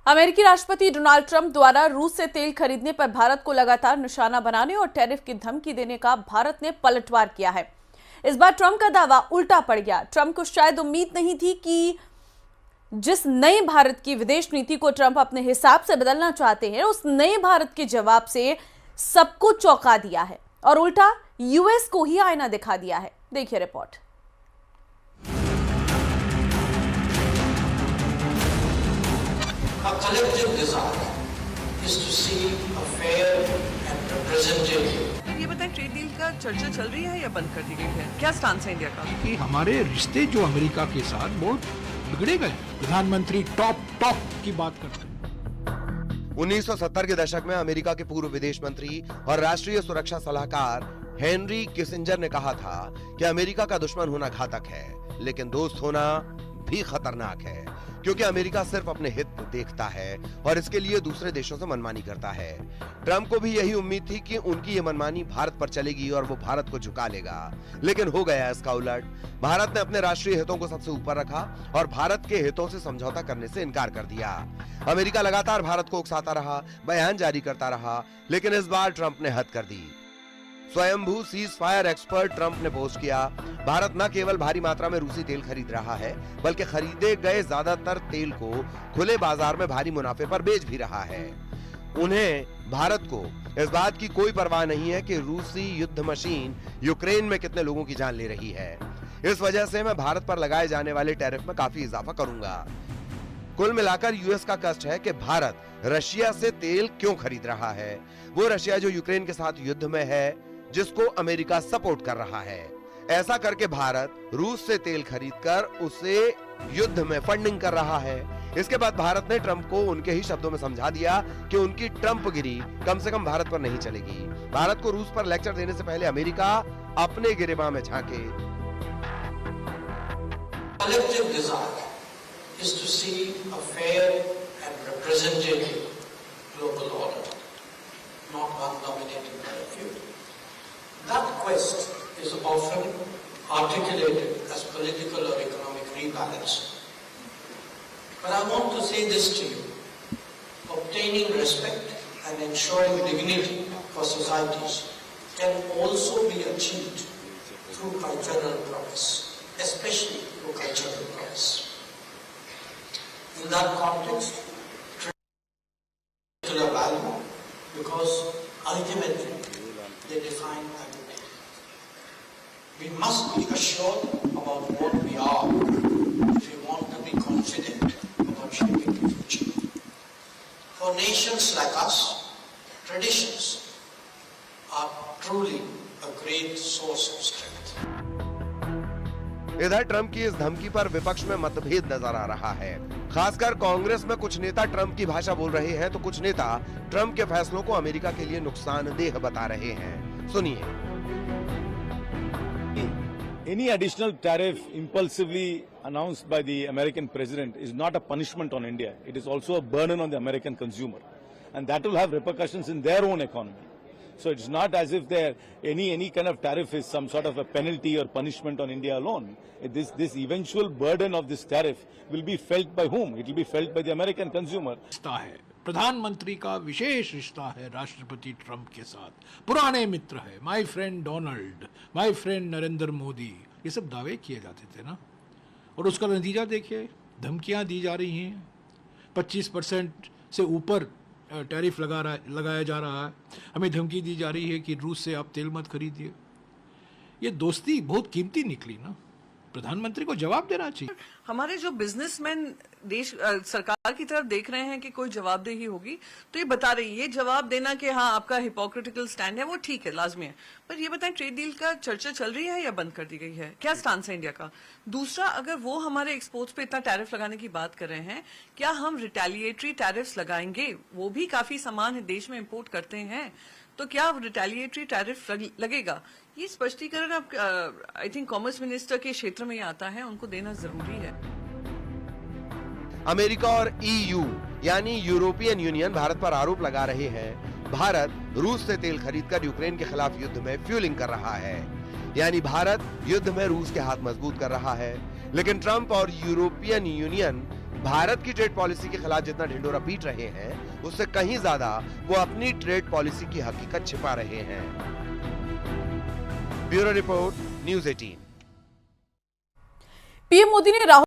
अमेरिकी राष्ट्रपति Donald Trump द्वारा रूस से तेल खरीदने पर भारत को लगातार निशाना बनाने और टैरिफ की धमकी देने का भारत ने पलटवार किया है। इस बार ट्रंप का दावा उल्टा पड़ गया। ट्रंप को शायद उम्मीद नहीं थी कि जिस नए भारत की विदेश नीति को ट्रंप अपने हिसाब से बदलना चाहते हैं, उस नए भारत के जवाब से सबको चौंका दिया है और उल्टा यूएस को ही आईना दिखा दिया है। देखिए report. Our collective desire is to see a fair and representative. ये बताएं, ट्रेड डील का चर्चा चल रही है या बंद कर दी गई है? क्या स्टांस है इंडिया का? कि हमारे रिश्ते जो अमेरिका के साथ बहुत बिगड़े गए। प्रधानमंत्री टॉप की बात करते हैं। 1970 के दशक में अमेरिका के पूर्व विदेश मंत्री और राष्ट्रीय सुरक्षा सलाहकार हेनरी किसिंजर ने कहा था कि अमेरिका का दुश्मन होना घातक है, लेकिन दोस्त होना भी खतरनाक है, क्योंकि अमेरिका सिर्फ अपने हित देखता है और इसके लिए दूसरे देशों से मनमानी करता है। ट्रंप को भी यही उम्मीद थी कि उनकी ये मनमानी भारत पर चलेगी और वो भारत को झुका लेगा, लेकिन हो गया इसका उलट। भारत ने अपने राष्ट्रीय हितों को सबसे ऊपर रखा और भारत के हितों से समझौता करने से इनकार कर दिया। अमेरिका लगातार भारत को उकसाता रहा, बयान जारी करता रहा, लेकिन इस बार ट्रंप ने हद कर दी। स्वयंभू सीज फायर एक्सपर्ट ट्रंप ने पोस्ट किया, भारत न केवल भारी मात्रा में रूसी तेल खरीद रहा है, बल्कि खरीदे गए ज्यादातर तेल को खुले बाजार में भारी मुनाफे पर बेच भी रहा है। उन्हें भारत को इस बात की कोई परवाह नहीं है कि रूसी युद्ध मशीन यूक्रेन में कितने लोगों की जान ले रही है। इस वजह से मैं भारत पर लगाए जाने वाले टैरिफ में काफी इजाफा करूंगा। कुल मिलाकर यूएस का कष्ट है कि भारत रशिया से तेल क्यों खरीद रहा है। वो रशिया जो यूक्रेन के साथ युद्ध में है, जिसको अमेरिका सपोर्ट कर रहा है। ऐसा करके भारत रूस से तेल खरीदकर उसे युद्ध में फंडिंग कर रहा है। इसके बाद भारत ने ट्रंप को उनके ही शब्दों में समझा दिया कि उनकी ट्रंपगिरी कम से कम भारत पर नहीं चलेगी। भारत को रूस पर लेक्चर देने से पहले अमेरिका अपने गिरेबान में झांके। Collective desire is to see a fair and representative global order, not one dominated by a few. That quest is often articulated as political or economic rebalance. But I want to say this to you. Obtaining respect and ensuring dignity for societies can also be achieved through cultural progress, especially through cultural progress. In that context, trade is value because ultimately they define identity. We must be assured about what we are if we want to be confident about shaping the future. For nations like us, traditions are truly a great source of strength. इधर Trump की इस धमकी पर विपक्ष में मतभेद नजर आ रहा है। खासकर कांग्रेस में कुछ नेता ट्रंप की भाषा बोल रहे हैं, तो कुछ नेता ट्रंप के फैसलों को अमेरिका के लिए नुकसानदेह बता रहे हैं। सुनिए। Any additional tariff impulsively announced by the American president is not a punishment on India. It is also a burden on the American consumer, and that will have repercussions in their own economy. So it's not as if there any kind of tariff is some sort of a penalty or punishment on India alone. This eventual burden of this tariff will be felt by whom? It will be felt by the American consumer. रिश्ता है, प्रधानमंत्री का विशेष रिश्ता है राष्ट्रपति Trump के साथ। पुराने मित्र है, my friend Donald, my friend Narendra Modi, ये सब दावे किए जाते थे ना। और उसका नतीजा देखिए, धमकियां दी जा रही हैं, 25% से ऊपर टैरिफ लगाया जा रहा है। हमें धमकी दी जा रही है कि रूस से आप तेल मत खरीदिए। ये दोस्ती बहुत कीमती निकली ना। प्रधानमंत्री को जवाब देना चाहिए। हमारे जो बिजनेसमैन देश सरकार की तरफ देख रहे हैं कि कोई जवाबदेही होगी, तो ये बता रही है, ये जवाब देना कि हाँ आपका हिपोक्रिटिकल स्टैंड है वो ठीक है, लाजमी है। पर ये बताएं, ट्रेड डील का चर्चा चल रही है या बंद कर दी गई है? क्या स्टांस है इंडिया का? दूसरा, अगर वो हमारे एक्सपोर्ट्स पे इतना टैरिफ लगाने की बात कर रहे हैं, क्या हम रिटेलिएटरी टैरिफ्स लगाएंगे? वो भी काफी सामान देश में इम्पोर्ट करते हैं, तो क्या रिटेलिएटरी टैरिफ लगेगा? ये स्पष्टीकरण अब आई थिंक कॉमर्स मिनिस्टर के क्षेत्र में आता है, उनको देना जरूरी है। अमेरिका और ईयू यानी यूरोपियन यूनियन भारत पर आरोप लगा रहे हैं, भारत रूस से तेल खरीदकर यूक्रेन के खिलाफ युद्ध में फ्यूलिंग कर रहा है। यानी भारत युद्ध में रूस के हाथ मजबूत कर रहा है। लेकिन ट्रंप और यूरोपियन यूनियन भारत की ट्रेड पॉलिसी के खिलाफ जितना ढिंडोरा पीट रहे हैं, उससे कहीं ज्यादा वो अपनी ट्रेड पॉलिसी की हकीकत छिपा रहे हैं। Bureau report, news 18। PM Modi ने राहुल